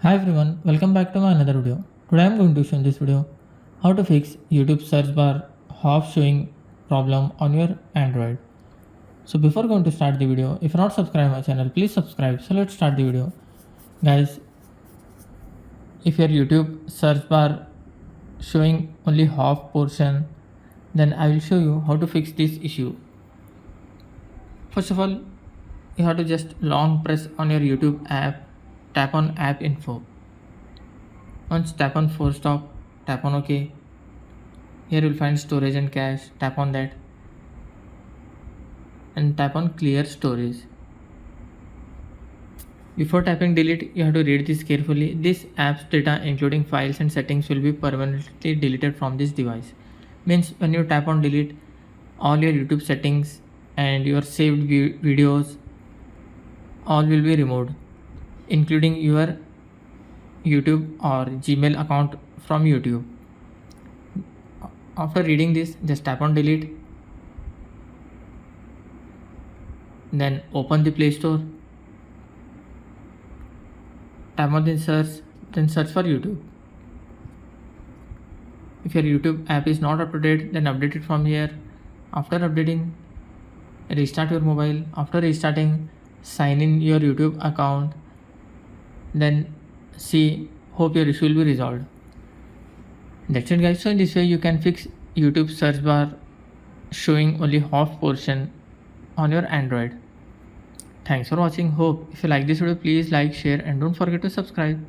Hi everyone, welcome back to my another video. Today I am going to show in this video how to fix YouTube search bar half showing problem on your Android. So before going to start the video, if you're not subscribed my channel, please subscribe. So let's start the video. Guys, if your YouTube search bar showing only half portion, then I will show you how to fix this issue. First of all, you have to just long press on your YouTube app, tap on app info. Once tap on force stop, tap on OK. Here you'll find storage and cache, tap on that and tap on clear storage. Before tapping delete, you have to read this carefully. This app's data including files and settings will be permanently deleted from this device. Means when you tap on delete, all your YouTube settings and your saved videos all will be removed, including your YouTube or Gmail account from YouTube. After reading this, just tap on delete, then open the Play Store, tap on the search, then search for YouTube. If your YouTube app is not up to date, then update it from here. After updating, restart your mobile. After restarting, sign in your YouTube account, then hope your issue will be resolved. That's it guys. So in this way you can fix YouTube search bar showing only half portion on your Android. Thanks for watching. Hope if you like this video, please like, share and don't forget to subscribe.